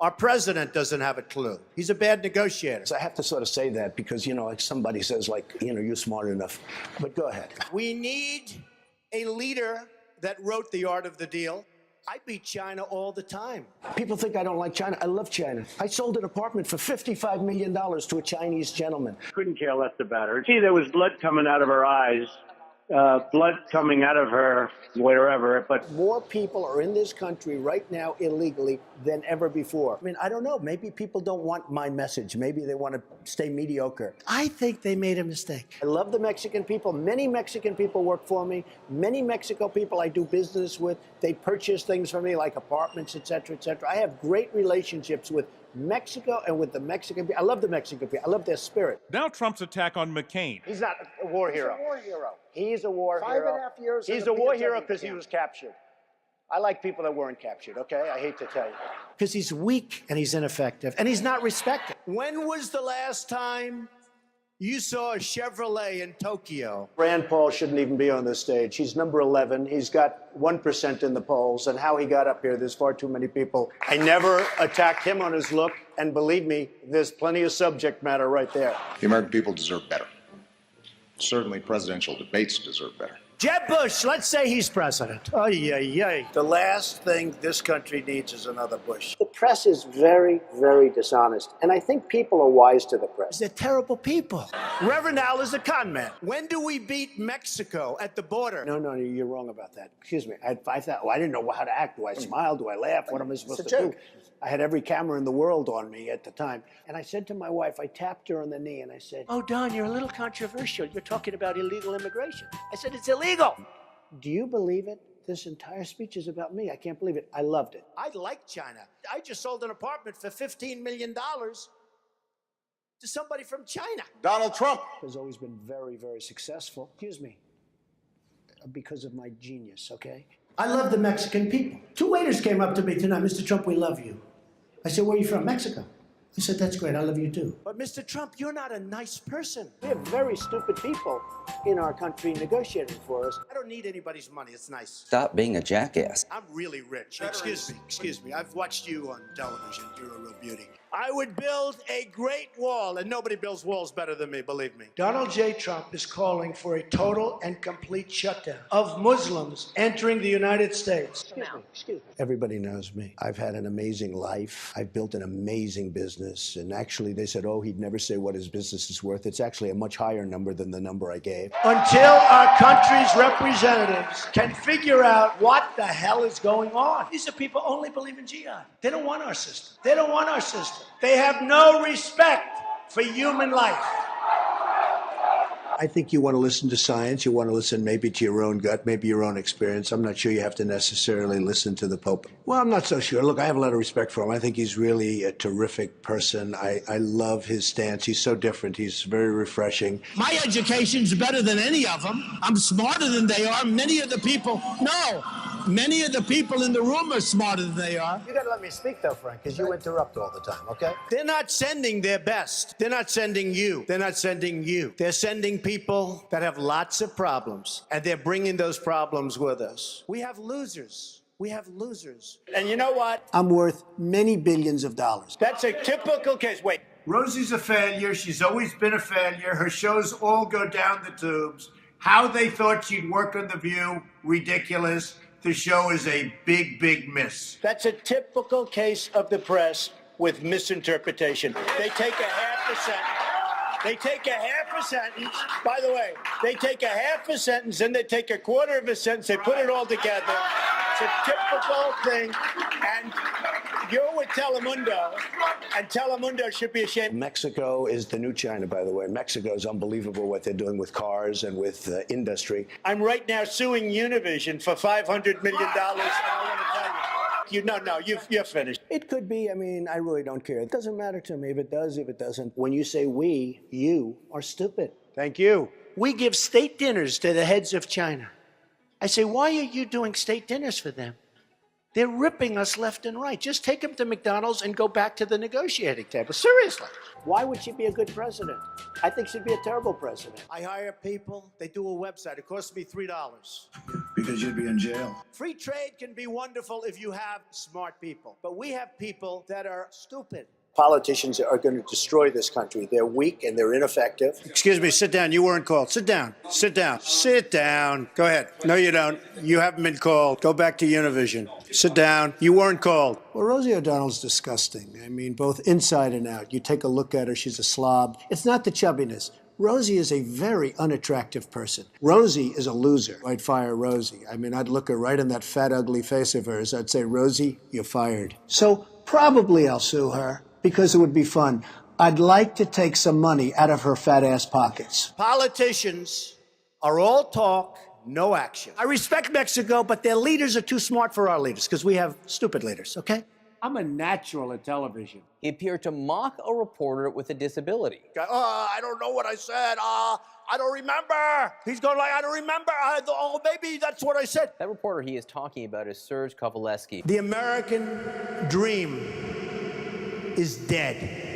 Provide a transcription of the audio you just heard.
Our president doesn't have a clue. He's a bad negotiator. So I have to sort of say that because, like somebody says, like, you're smart enough. But go ahead. We need a leader that wrote The Art of the Deal. I beat China all the time. People think I don't like China. I love China. I sold an apartment for $55 million to a Chinese gentleman. Couldn't care less about her. See, there was blood coming out of her eyes. Blood coming out of her wherever, but more people are in this country right now illegally than ever before. I mean, I don't know. Maybe people don't want my message. Maybe they want to stay mediocre. I think they made a mistake. I love the Mexican people. Many Mexican people work for me. Many Mexico people I do business with. They purchase things for me like apartments, et cetera, et cetera. I have great relationships with Mexico and with the Mexican people. I love the Mexican people. I love their spirit. Now Trump's attack on McCain. He's not a war hero. He's a war hero. He's a war hero. 5.5 years. He's a war hero because he was captured. I like people that weren't captured, okay? I hate to tell you. Because he's weak and he's ineffective and he's not respected. When was the last time you saw a Chevrolet in Tokyo? Rand Paul shouldn't even be on this stage. He's number 11. He's got 1% in the polls. And how he got up here, there's far too many people. I never attacked him on his look. And believe me, there's plenty of subject matter right there. The American people deserve better. Certainly presidential debates deserve better. Jeb Bush, let's say he's president. Oh, yeah. The last thing this country needs is another Bush. The press is very, very dishonest. And I think people are wise to the press. They're terrible people. Reverend Al is a con man. When do we beat Mexico at the border? No, you're wrong about that. Excuse me. I thought, I didn't know how to act. Do I smile? Do I laugh? What am I supposed to do? I had every camera in the world on me at the time. And I said to my wife, I tapped her on the knee and I said, "Oh, Don, you're a little controversial. You're talking about illegal immigration." I said, "It's illegal." Do you believe it? This entire speech is about me. I can't believe it. I loved it. I like China. I just sold an apartment for $15 million to somebody from China. Donald Trump has always been very, very successful. Excuse me. Because of my genius, okay? I love the Mexican people. 2 waiters came up to me tonight. "Mr. Trump, we love you." I said, "Where are you from?" "Mexico." I said, "That's great. I love you too." "But Mr. Trump, you're not a nice person." We have very stupid people in our country negotiating for us. I don't need anybody's money. It's nice. Stop being a jackass. I'm really rich. Excuse me. I've watched you on television. You're a real beauty. I would build a great wall, and nobody builds walls better than me, believe me. Donald J. Trump is calling for a total and complete shutdown of Muslims entering the United States. Excuse me. Everybody knows me. I've had an amazing life. I've built an amazing business. And actually, they said, oh, he'd never say what his business is worth. It's actually a much higher number than the number I gave. Until our country's representatives can figure out what the hell is going on. These are people who only believe in jihad. They don't want our system. They don't want our system. They have no respect for human life. I think you want to listen to science. You want to listen maybe to your own gut, maybe your own experience. I'm not sure you have to necessarily listen to the Pope. Well, I'm not so sure. Look, I have a lot of respect for him. I think he's really a terrific person. I love his stance. He's so different. He's very refreshing. My education's better than any of them. I'm smarter than they are. Many of the people in the room are smarter than they are. You got to let me speak, though, Frank, because you interrupt all the time, okay? They're not sending their best. They're not sending you. They're not sending you. They're sending people that have lots of problems, and they're bringing those problems with us. We have losers. We have losers. And you know what? I'm worth many billions of dollars. That's a typical case. Wait. Rosie's a failure. She's always been a failure. Her shows all go down the tubes. How they thought she'd work on The View, ridiculous. The show is a big, big miss. That's a typical case of the press with misinterpretation. They take a half a sentence. They take a half a sentence. By the way, they take a half a sentence and they take a quarter of a sentence. They put it all together. It's a typical thing. And you're with Telemundo, and Telemundo should be ashamed. Mexico is the new China, by the way. Mexico is unbelievable what they're doing with cars and with industry. I'm right now suing Univision for $500 million. And I want to tell you. You're finished. It could be. I mean, I really don't care. It doesn't matter to me if it does, if it doesn't. When you say we, you are stupid. Thank you. We give state dinners to the heads of China. I say, why are you doing state dinners for them? They're ripping us left and right. Just take them to McDonald's and go back to the negotiating table. Seriously. Why would she be a good president? I think she'd be a terrible president. I hire people. They do a website. It costs me $3. Because you'd be in jail. Free trade can be wonderful if you have smart people. But we have people that are stupid. Politicians are going to destroy this country. They're weak and they're ineffective. Excuse me, sit down. You weren't called. Sit down. Sit down. Sit down. Go ahead. No, you don't. You haven't been called. Go back to Univision. Sit down. You weren't called. Well, Rosie O'Donnell's disgusting. I mean, both inside and out. You take a look at her, she's a slob. It's not the chubbiness. Rosie is a very unattractive person. Rosie is a loser. I'd fire Rosie. I mean, I'd look her right in that fat, ugly face of hers. I'd say, Rosie, you're fired. So probably I'll sue her because it would be fun. I'd like to take some money out of her fat ass pockets. Politicians are all talk, no action. I respect Mexico, but their leaders are too smart for our leaders because we have stupid leaders, okay? I'm a natural at television. He appeared to mock a reporter with a disability. I don't know what I said. I don't remember. He's going like, I don't remember. Maybe that's what I said. That reporter he is talking about is Serge Kovaleski. The American dream is dead.